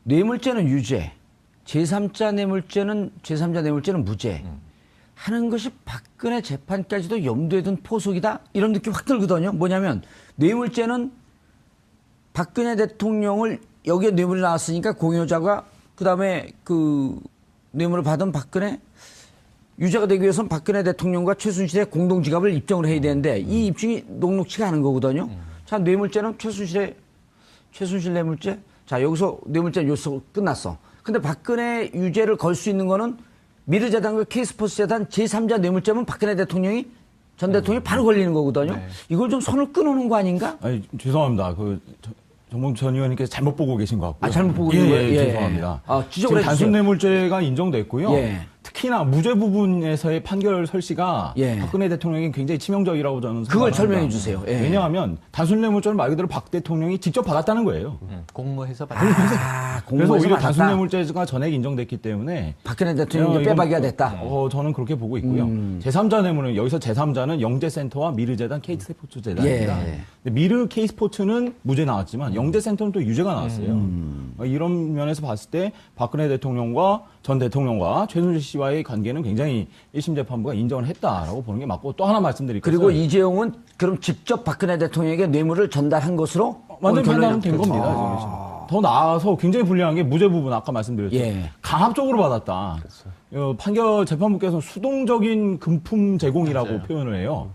뇌물죄는 유죄, 제3자 뇌물죄는 무죄 하는 것이 박근혜 재판까지도 염두에 둔 포석이다 이런 느낌 확 들거든요. 뭐냐면 뇌물죄는 박근혜 대통령을 여기에 뇌물이 나왔으니까 공여자가 그다음에 그 뇌물을 받은 박근혜 유죄가 되기 위해서는 박근혜 대통령과 최순실의 공동지갑을 입증을 해야 되는데 이 입증이 녹록치가 않은 거거든요. 자, 뇌물죄는 최순실 뇌물죄. 자, 여기서 뇌물죄 요소 끝났어. 근데 박근혜 유죄를 걸 수 있는 거는 미르재단과 K스포츠 재단 제3자 뇌물죄면 박근혜 대통령이 전 대통령이 바로 걸리는 거거든요. 네. 이걸 좀 선을 끊어놓은 거 아닌가? 아니, 죄송합니다. 정몽 전 의원님께서 잘못 보고 계신 것 같고요. 아, 잘못 보고 있는 거예요? 예. 죄송합니다. 아, 지적을 지금 해주세요. 단순 뇌물죄가 인정됐고요. 예. 특히나 무죄 부분에서의 판결 설시가 예. 박근혜 대통령이 굉장히 치명적이라고 저는 그걸 생각합니다. 설명해 주세요. 예. 왜냐하면 단순 뇌물죄는 말 그대로 박 대통령이 직접 받았다는 거예요. 공모해서 받은 아, 그래서 공모해서 오히려 받았다. 단순 뇌물죄가 전액 인정됐기 때문에 박근혜 대통령이 이건 빼박이가 됐다. 저는 그렇게 보고 있고요. 제3자 뇌물은 여기서 제3자는 영재센터와 미르재단 K스포츠 재단입니다. 예. 근데 미르 K스포츠는 무죄 나왔지만 영재센터는 또 유죄가 나왔어요. 이런 면에서 봤을 때 박근혜 대통령과 전 대통령과 최순실 씨와의 관계는 굉장히 1심 재판부가 인정을 했다라고 보는 게 맞고 또 하나 말씀드릴 것은 그리고 이재용은 그럼 직접 박근혜 대통령에게 뇌물을 전달한 것으로 완전 오늘 결론이 판단은 된 겁니다. 지금. 더 나아서 굉장히 불리한 게 무죄 부분 아까 말씀드렸죠. 예. 강압적으로 받았다. 판결 재판부께서는 수동적인 금품 제공이라고 맞아요. 표현을 해요.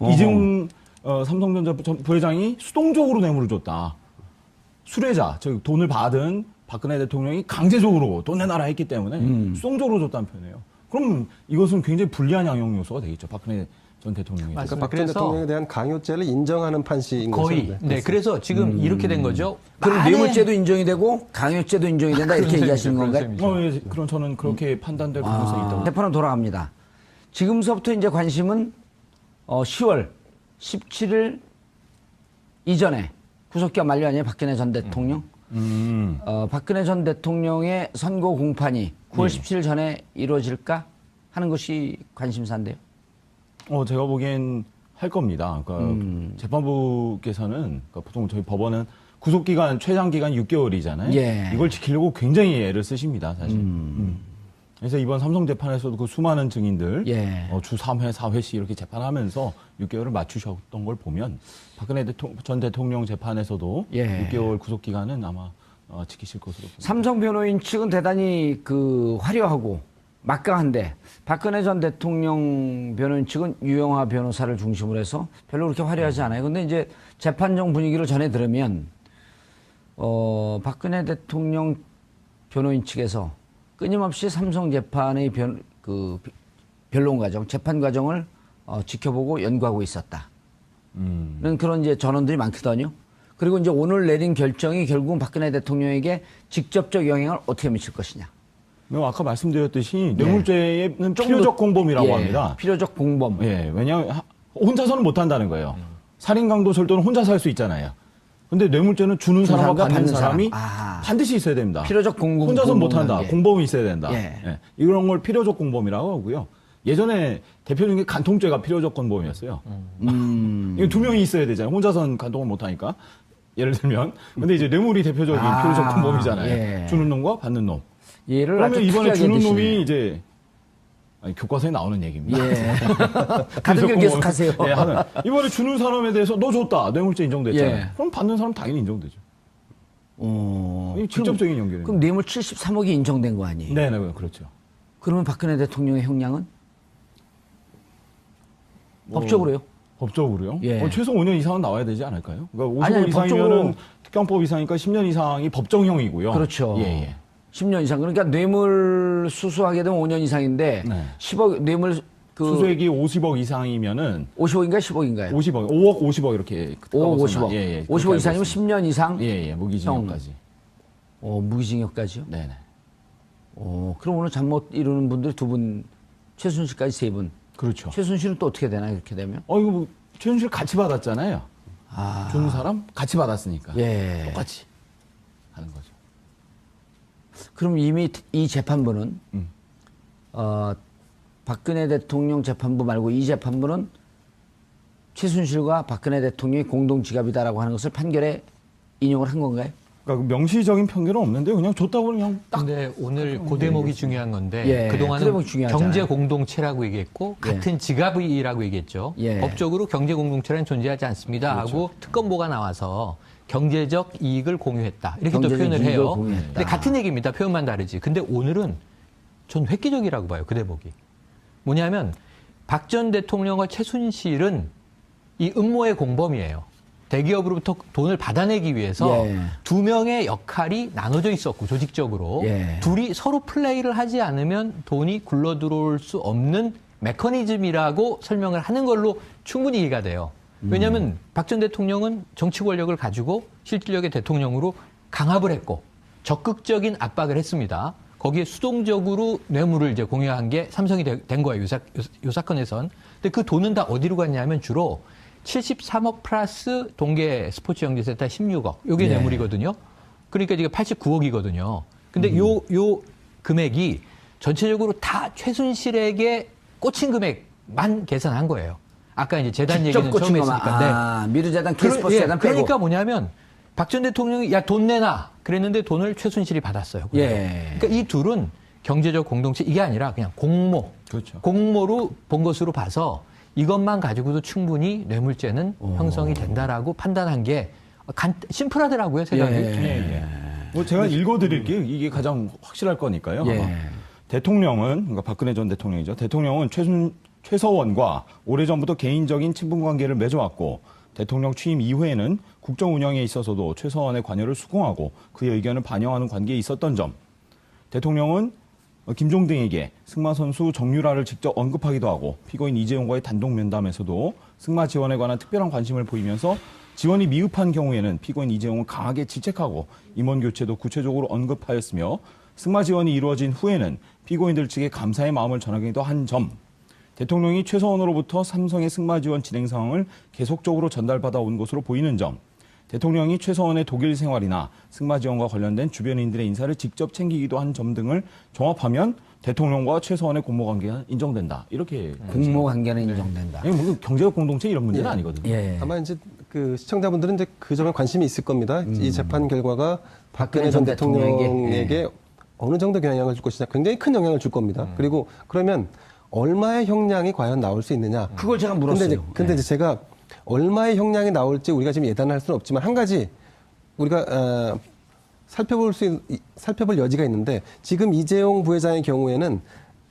이재용 삼성전자 부회장이 수동적으로 뇌물을 줬다. 수뢰자, 즉 돈을 받은 박근혜 대통령이 강제적으로 돈 내놔라 했기 때문에 수동적으로 줬다는 표현이에요. 그럼 이것은 굉장히 불리한 양형 요소가 되겠죠. 박근혜 전 대통령이. 맞습니다. 그러니까 박 전 그래서 대통령에 대한 강요죄를 인정하는 판시인 거의. 거죠. 네, 그래서 지금 이렇게 된 거죠. 그럼 만에- 뇌물죄도 인정이 되고 강요죄도 인정이 된다 이렇게 그런 얘기하시는 셈이죠, 건가요? 그런 셈이죠. 예, 그럼 저는 그렇게 판단될 가능성이 있다고. 재판은 돌아갑니다. 지금서부터 이제 관심은 10월 17일 이전에 구속기간 만료 아니에요? 박근혜 전 대통령. 박근혜 전 대통령의 선고 공판이 9월 17일 전에 이루어질까 하는 것이 관심사인데요. 제가 보기엔 할 겁니다. 그러니까 재판부께서는 그러니까 보통 저희 법원은 구속기간 최장기간 6개월이잖아요. 예. 이걸 지키려고 굉장히 애를 쓰십니다, 사실. 그래서 이번 삼성 재판에서도 그 수많은 증인들 예. 주 3회, 4회씩 이렇게 재판하면서 6개월을 맞추셨던 걸 보면 박근혜 전 대통령 재판에서도 예. 6개월 구속기간은 아마 지키실 것으로 봅니다. 삼성 변호인 측은 대단히 화려하고 막강한데 박근혜 전 대통령 변호인 측은 유영하 변호사를 중심으로 해서 별로 그렇게 화려하지 않아요. 근데 이제 재판정 분위기를 전해 들으면 박근혜 대통령 변호인 측에서 끊임없이 삼성 재판의 변론 과정, 재판 과정을 지켜보고 연구하고 있었다. 는 그런 이제 전언들이 많거든요. 그리고 이제 오늘 내린 결정이 결국은 박근혜 대통령에게 직접적 영향을 어떻게 미칠 것이냐. 아까 말씀드렸듯이 뇌물죄는 필요적 공범이라고 예, 합니다. 필요적 공범. 예, 왜냐하면 혼자서는 못 한다는 거예요. 살인, 강도, 절도는 혼자서 할 수 있잖아요. 근데 뇌물죄는 주는 사람과 사람과 받는 받는 사람이 사람. 반드시 반드시 있어야 됩니다. 필요적 공범. 혼자서는 못 한다. 관계. 공범이 있어야 된다. 예. 이런 걸 필요적 공범이라고 하고요. 예전에 대표적인 게 간통죄가 필요적 공범이었어요. 이거 두 명이 있어야 되잖아요. 혼자서는 간통을 못 하니까. 예를 들면. 근데 이제 뇌물이 대표적인 필요적 공범이잖아요. 예. 주는 놈과 받는 놈. 얘를 아주 그러면 이번에 특이하게 주는 드시네. 놈이 이제 교과서에 나오는 얘기입니다. 예. 가는 길 계속 하세요. 예, 이번에 주는 사람에 대해서 너 줬다. 뇌물죄 인정됐잖아요. 예. 그럼 받는 사람 당연히 인정되죠. 이게 직접적인 연결이에요. 그럼 뇌물 73억이 인정된 거 아니에요? 네, 그렇죠. 그러면 박근혜 대통령의 형량은? 법적으로요? 법적으로요? 예. 최소 5년 이상은 나와야 되지 않을까요? 그러니까 50억 아니, 이상이면은 법적으로- 특경법 이상이니까 10년 이상이 법정형이고요. 그렇죠. 예. 10년 이상. 그러니까 뇌물 수수하게 되면 5년 이상인데 네. 10억 뇌물 수수액이 50억 이상이면은 50억인가 10억인가요? 50억, 5억 50억 이렇게 5억 50억. 예, 50억 이상이면 10년 이상? 예, 무기징역까지. 무기징역까지요? 네네. 그럼 오늘 잠 못 이루는 분들이 두 분, 최순실까지 세 분. 그렇죠. 최순실은 또 어떻게 되나요? 이렇게 되면? 이거 뭐 최순실 같이 받았잖아요. 주는 사람 같이 받았으니까. 예. 똑같이 하는 거죠. 그럼 이미 이 재판부는 박근혜 대통령 재판부 말고 이 재판부는 최순실과 박근혜 대통령이 공동 지갑이다라고 하는 것을 판결에 인용을 한 건가요? 그러니까 명시적인 편견은 없는데 그냥 줬다고 그냥 딱 근데 오늘 그 대목이 중요한 건데 예, 그 그동안은 대목이 중요하잖아요. 경제 공동체라고 얘기했고 예. 같은 지갑이라고 얘기했죠. 예. 법적으로 경제 공동체는 존재하지 않습니다 하고 특검보가 나와서 경제적 이익을 공유했다. 이렇게 또 경제적 표현을 이익을 해요. 공유했다. 근데 같은 얘기입니다. 표현만 다르지. 근데 오늘은 전 획기적이라고 봐요. 그 대목이. 뭐냐면 박 전 대통령과 최순실은 이 음모의 공범이에요. 대기업으로부터 돈을 받아내기 위해서 예. 두 명의 역할이 나눠져 있었고 조직적으로 예. 둘이 서로 플레이를 하지 않으면 돈이 굴러 들어올 수 없는 메커니즘이라고 설명을 하는 걸로 충분히 이해가 돼요. 왜냐하면 박 전 대통령은 정치 권력을 가지고 실질력의 대통령으로 강압을 했고 적극적인 압박을 했습니다. 거기에 수동적으로 뇌물을 이제 공유한 게 삼성이 된 거예요. 요 사건에선. 근데 그 돈은 다 어디로 갔냐면 주로 73억 플러스 동계 스포츠 영재센터 16억. 요게 네. 뇌물이거든요. 그러니까 지금 89억이거든요. 근데 요 금액이 전체적으로 다 최순실에게 꽂힌 금액만 계산한 거예요. 아까 이제 재단 직접 얘기는 처음 꽂힌 거만. 했으니까. 네. 아, 미르재단, K스포츠 재단 빼고. 그러니까 뭐냐면 박 전 대통령이 야 돈 내놔 그랬는데 돈을 최순실이 받았어요. 예. 그러니까 이 둘은 경제적 공동체 이게 아니라 그냥 공모, 그렇죠. 공모로 본 것으로 봐서 이것만 가지고도 충분히 뇌물죄는 형성이 된다라고 판단한 게 심플하더라고요 생각이. 예. 뭐 제가 읽어드릴게요. 이게 가장 확실할 거니까요. 예. 대통령은 그러니까 박근혜 전 대통령이죠. 대통령은 최서원과 오래전부터 개인적인 친분 관계를 맺어왔고 대통령 취임 이후에는 국정 운영에 있어서도 최서원의 관여를 수긍하고 그의 의견을 반영하는 관계에 있었던 점. 대통령은 김종등에게 승마 선수 정유라를 직접 언급하기도 하고 피고인 이재용과의 단독 면담에서도 승마 지원에 관한 특별한 관심을 보이면서 지원이 미흡한 경우에는 피고인 이재용을 강하게 질책하고 임원 교체도 구체적으로 언급하였으며 승마 지원이 이루어진 후에는 피고인들 측에 감사의 마음을 전하기도 한 점. 대통령이 최서원으로부터 삼성의 승마 지원 진행 상황을 계속적으로 전달받아 온 것으로 보이는 점. 대통령이 최서원의 독일 생활이나 승마 지원과 관련된 주변인들의 인사를 직접 챙기기도 한 점 등을 종합하면 대통령과 최서원의 공모 관계가 인정된다. 이렇게 공모 관계는 인정된다. 이게 뭐 경제적 공동체 이런 문제는 아니거든요. 예. 아마 이제 그 시청자분들은 이제 그 점에 관심이 있을 겁니다. 이 재판 결과가 박근혜 전 대통령에게 어느 정도 영향을 줄 것이냐, 굉장히 큰 영향을 줄 겁니다. 그리고 그러면 얼마의 형량이 과연 나올 수 있느냐? 그걸 제가 물었어요. 근데 이제 제가 얼마의 형량이 나올지 우리가 지금 예단할 수는 없지만 한 가지 우리가 살펴볼 여지가 있는데 지금 이재용 부회장의 경우에는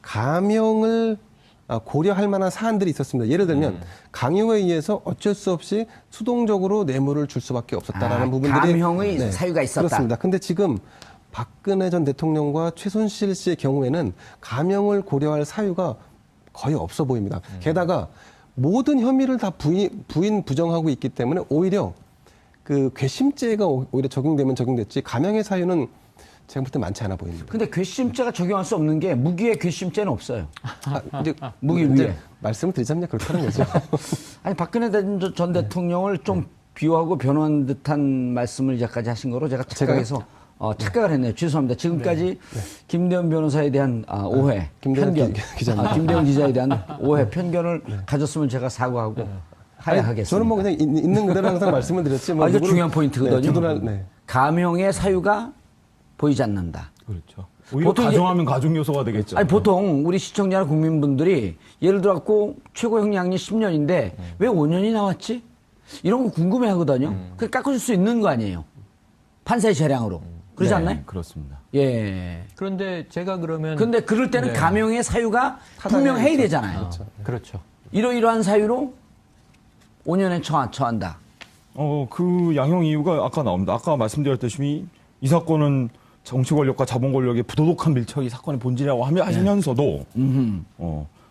감형을 고려할 만한 사안들이 있었습니다. 예를 들면 강요에 의해서 어쩔 수 없이 수동적으로 뇌물을 줄 수밖에 없었다라는 부분들이 감형의 사유가 있었다. 그렇습니다. 근데 지금 박근혜 전 대통령과 최순실 씨의 경우에는 감형을 고려할 사유가 거의 없어 보입니다. 게다가 모든 혐의를 다 부정하고 있기 때문에 오히려 그 괘씸죄가 오히려 적용되면 적용됐지 감형의 사유는 제가 볼 때 많지 않아 보입니다. 근데 괘씸죄가 적용할 수 없는 게 무기의 괘씸죄는 없어요. 이제 무기 이제 위에. 말씀을 드리자면 그렇게 하는 거죠. 아니 박근혜 전 대통령을 좀 비호하고 변호한 듯한 말씀을 이제까지 하신 거로 제가 착각해서 착각을 했네요. 죄송합니다. 지금까지 김대현 변호사에 대한 오해, 김대현 편견, 기자님. 김대현 기자에 대한 오해, 편견을 가졌으면 제가 사과하고 하야하겠습니다. 저는 뭐 그냥 있는 그대로 항상 말씀을 드렸지. 뭐 이거 누구를- 중요한 포인트거든요. 네. 감형의 사유가 보이지 않는다. 그렇죠. 오히려 보통 가정하면 가중 요소가 되겠죠. 아니 보통 우리 시청자나 국민분들이 예를 들어 갖고 최고 형량이 10년인데 왜 5년이 나왔지? 이런 거 궁금해하거든요. 그 깎아줄 수 있는 거 아니에요? 판사의 재량으로 그러지 네, 않나요? 그렇습니다. 예. 그런데 제가 그러면 근데 그럴 때는 네. 감형의 사유가 분명해야 되잖아요. 그렇죠. 이러이러한 사유로 5년에 처한다. 그 양형 이유가 아까 나옵니다. 아까 말씀드렸다시피 이 사건은 정치 권력과 자본 권력의 부도덕한 밀착이 사건의 본질이라고 하시면서도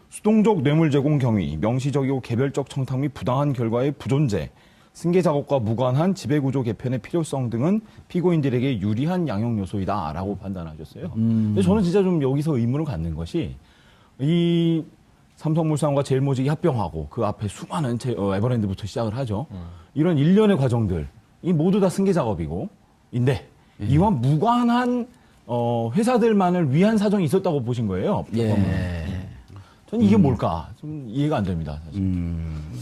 수동적 뇌물 제공 경위, 명시적이고 개별적 청탁 및 부당한 결과의 부존재, 승계 작업과 무관한 지배구조 개편의 필요성 등은 피고인들에게 유리한 양형 요소이다라고 판단하셨어요. 근데 저는 진짜 좀 여기서 의문을 갖는 것이 이 삼성물산과 제일모직이 합병하고 그 앞에 수많은 에버랜드부터 시작을 하죠. 이런 일련의 과정들, 이 모두 다 승계 작업인데 이와 무관한 회사들만을 위한 사정이 있었다고 보신 거예요. 예. 저는 이게 뭘까 좀 이해가 안 됩니다. 사실.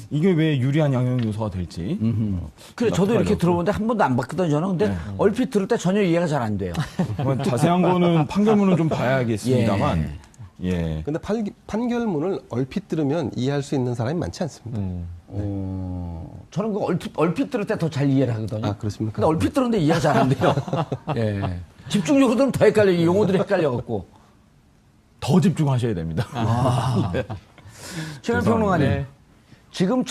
이게 왜 유리한 양형 요소가 될지. 그래 저도 이렇게 어렵고요. 들어보는데 한 번도 안 봤거든요 저는. 근데 얼핏 들을 때 전혀 이해가 잘 안 돼요. 뭐 자세한 거는 판결문을 좀 봐야겠습니다만. 예. 근데 판결문을 얼핏 들으면 이해할 수 있는 사람이 많지 않습니다. 저는 그 얼핏 들을 때 더 잘 이해를 하거든요. 아, 그렇습니까? 근데 얼핏 들었는데 이해가 잘 안 돼요. 예. 집중적으로 들으면 더 헷갈려요. 이 용어들이 헷갈려갖고. 더 집중하셔야 됩니다. 최근 평론가님. 지금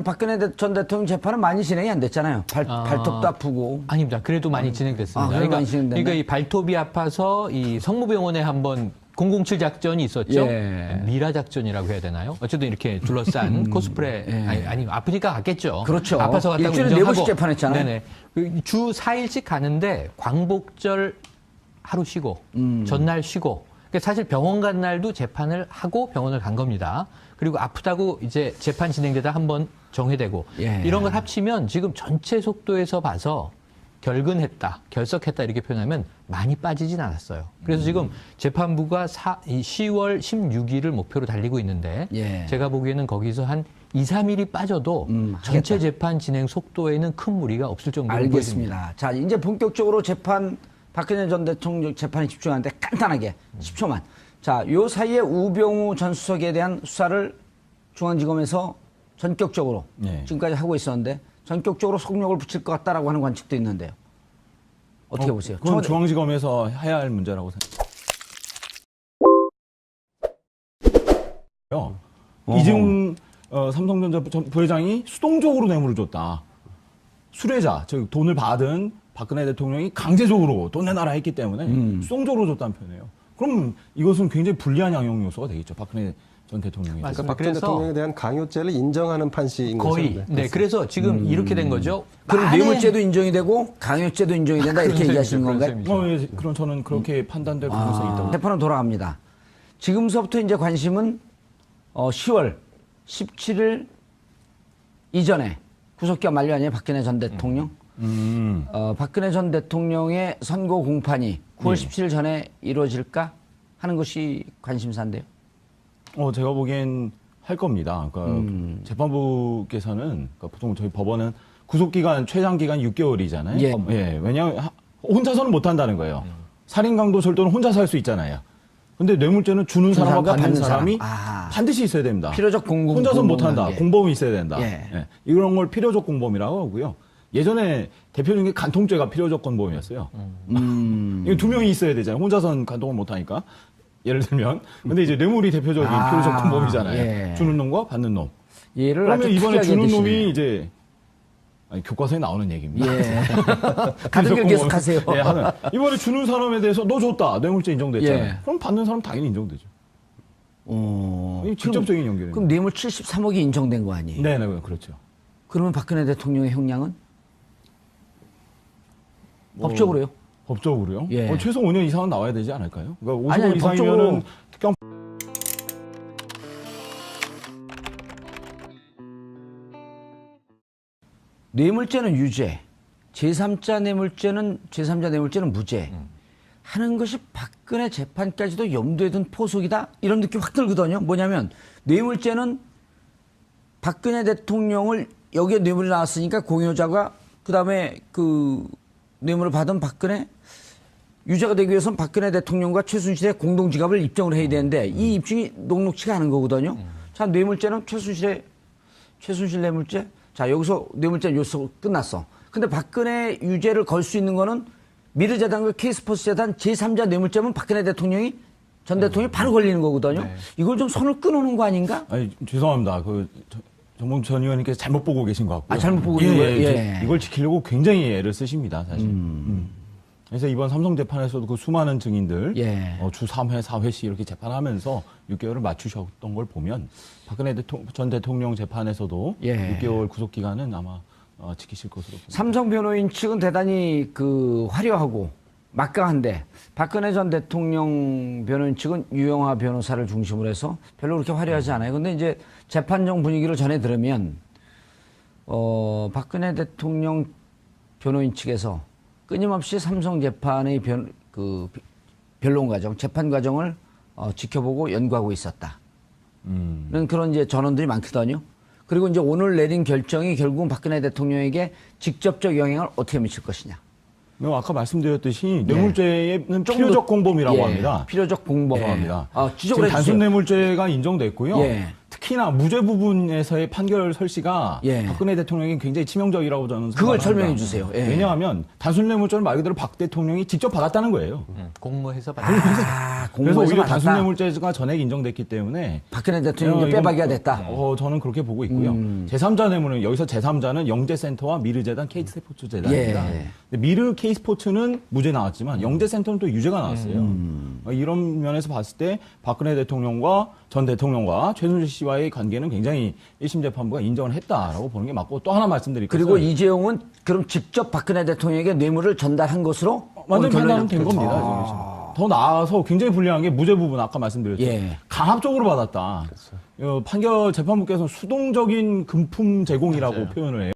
박근혜 전 대통령 재판은 많이 진행이 안 됐잖아요. 발톱도 아프고. 아닙니다. 그래도 많이 진행됐습니다. 그래도 많이 진행됐나요? 그러니까 이 발톱이 아파서 이 성모병원에 한번 007 작전이 있었죠. 예. 미라 작전이라고 해야 되나요? 어쨌든 이렇게 둘러싼 코스프레 아니 아프니까 갔겠죠. 그렇죠. 아파서 갔다고 일주일에 인정하고. 4번씩 재판했잖아요. 네네. 주 4일씩 가는데 광복절 하루 쉬고 전날 쉬고. 그러니까 사실 병원 간 날도 재판을 하고 병원을 간 겁니다. 그리고 아프다고 이제 재판 진행되다 한번 정회되고 예. 이런 걸 합치면 지금 전체 속도에서 봐서 결근했다, 결석했다 이렇게 표현하면 많이 빠지진 않았어요. 그래서 지금 재판부가 10월 16일을 목표로 달리고 있는데 예. 제가 보기에는 거기서 한 2, 3일이 빠져도 전체 하겠다. 재판 진행 속도에는 큰 무리가 없을 정도로 보여집니다. 알겠습니다. 자, 이제 본격적으로 박근혜 전 대통령 재판에 집중하는데 간단하게 10초만. 자, 요 사이에 우병우 전 수석에 대한 수사를 중앙지검에서 전격적으로 네. 지금까지 하고 있었는데 전격적으로 속력을 붙일 것 같다라고 하는 관측도 있는데요. 어떻게 보세요? 그건 중앙지검에서 해야 할 문제라고 생각해요. 이재용 삼성전자 부회장이 수동적으로 뇌물을 줬다. 수뢰자, 즉 돈을 받은 박근혜 대통령이 강제적으로 돈 내놔라 했기 때문에 수동적으로 줬다는 표현이에요. 그럼 이것은 굉장히 불리한 양형 요소가 되겠죠. 박근혜 전 대통령이. 맞습니다. 그러니까 박 전 그래서 대통령에 대한 강요죄를 인정하는 판시인 거의. 거죠. 네, 그래서 지금 이렇게 된 거죠. 그럼 만에- 뇌물죄도 인정이 되고 강요죄도 인정이 된다 이렇게 그런 얘기하시는 셈이죠, 건가요? 그런 셈이죠. 예, 그럼 저는 그렇게 판단될 가능성이 있다고. 재판은 돌아갑니다. 지금서부터 이제 관심은 10월 17일 이전에 구속기한 만료 아니에요? 박근혜 전 대통령. 박근혜 전 대통령의 선고 공판이 9월 17일 전에 이루어질까 하는 것이 관심사인데요. 제가 보기엔 할 겁니다. 그러니까 재판부께서는 그러니까 보통 저희 법원은 구속기간 최장 기간 6개월이잖아요. 예. 왜냐하면 혼자서는 못 한다는 거예요. 살인 강도 절도는 혼자서 할 수 있잖아요. 근데 뇌물죄는 주는 사람과 받는 사람이 반드시 있어야 됩니다. 필요적 공범. 혼자서는 못 한다. 관계. 공범이 있어야 된다. 예. 예. 이런 걸 필요적 공범이라고 하고요. 예전에 대표적인 게 간통죄가 필요적 공범이었어요. 이거 두 명이 있어야 되잖아요. 혼자서는 간통을 못 하니까. 예를 들면. 근데 이제 뇌물이 대표적인 필요적 공범이잖아요. 예. 주는 놈과 받는 놈. 얘를 아주 그러면 이번에 특이하게 주는 드시네요. 놈이 이제 교과서에 나오는 얘기입니다. 예. 가는 길 계속 하세요. 예, 이번에 주는 사람에 대해서 너 줬다. 뇌물죄 인정됐잖아요. 예. 그럼 받는 사람 당연히 인정되죠. 이게 직접적인 연결입니다. 그럼 뇌물 73억이 인정된 거 아니에요? 네, 그렇죠. 그러면 박근혜 대통령의 형량은? 법적으로요? 법적으로요? 예. 최소 5년 이상은 나와야 되지 않을까요? 그러니까 55 아니, 이상이면은 특경 뇌물죄는 유죄, 제3자 뇌물죄는 무죄. 하는 것이 박근혜 재판까지도 염두에 둔 포석이다? 이런 느낌 확 들거든요. 뭐냐면, 뇌물죄는 박근혜 대통령을 여기에 뇌물이 나왔으니까 공여자가 그 다음에 그 뇌물을 받은 박근혜 유죄가 되기 위해서는 박근혜 대통령과 최순실의 공동지갑을 입증을 해야 되는데 이 입증이 녹록치가 않은 거거든요. 자, 뇌물죄는 최순실 뇌물죄. 자, 여기서 뇌물죄 요소 끝났어. 근데 박근혜 유죄를 걸 수 있는 거는 미르재단과 K스포츠재단 제3자 뇌물죄면 박근혜 대통령이 전 대통령이 바로 걸리는 거거든요. 네. 이걸 좀 선을 끊어놓은 거 아닌가? 아니, 죄송합니다. 정봉 전 의원님께서 잘못 보고 계신 것 같고요. 잘못 보고 있는 거예요? 예. 이걸 지키려고 굉장히 애를 쓰십니다, 사실. 그래서 이번 삼성 재판에서도 그 수많은 증인들 주 3회, 4회씩 이렇게 재판하면서 6개월을 맞추셨던 걸 보면 박근혜 전 대통령 재판에서도 6개월 구속 기간은 아마 지키실 것으로 봅니다. 삼성 변호인 측은 대단히 화려하고 막강한데 박근혜 전 대통령 변호인 측은 유영하 변호사를 중심으로 해서 별로 그렇게 화려하지 않아요. 근데 이제 재판정 분위기를 전해 들으면 박근혜 대통령 변호인 측에서 끊임없이 삼성 재판의 변론 과정, 재판 과정을 지켜보고 연구하고 있었다. 그런 이제 전원들이 많거든요. 그리고 이제 오늘 내린 결정이 결국은 박근혜 대통령에게 직접적 영향을 어떻게 미칠 것이냐. 아까 말씀드렸듯이 뇌물죄는 필요적 공범이라고 예, 합니다. 필요적 공범. 합니다. 지적을 지금 단순 해주세요. 뇌물죄가 인정됐고요. 예. 특히나 무죄 부분에서의 판결 설시가 예. 박근혜 대통령이 굉장히 치명적이라고 저는 그걸 생각합니다. 설명해 주세요. 예. 왜냐하면 단순 뇌물죄는 말 그대로 박 대통령이 직접 받았다는 거예요. 공모해서 그래서 공모해서 오히려 받았다. 단순 뇌물죄가 전액 인정됐기 때문에 박근혜 대통령이 이건 빼박이가 됐다. 저는 그렇게 보고 있고요. 제3자 뇌물은 여기서 제3자는 영재센터와 미르재단 K스포츠재단입니다. 예. 근데 미르 K스포츠는 무죄 나왔지만 영재센터는 또 유죄가 나왔어요. 이런 면에서 봤을 때 박근혜 대통령과 전 대통령과 최순실 씨와의 관계는 굉장히 1심 재판부가 인정을 했다라고 보는 게 맞고 또 하나 말씀드릴 것은 그리고 이재용은 그럼 직접 박근혜 대통령에게 뇌물을 전달한 것으로 완전 오늘 판단은 된 결론이 겁니다. 났겠죠. 지금. 더 나아서 굉장히 불리한 게 무죄 부분 아까 말씀드렸죠. 예. 강압적으로 받았다. 판결 재판부께서는 수동적인 금품 제공이라고 표현을 해요.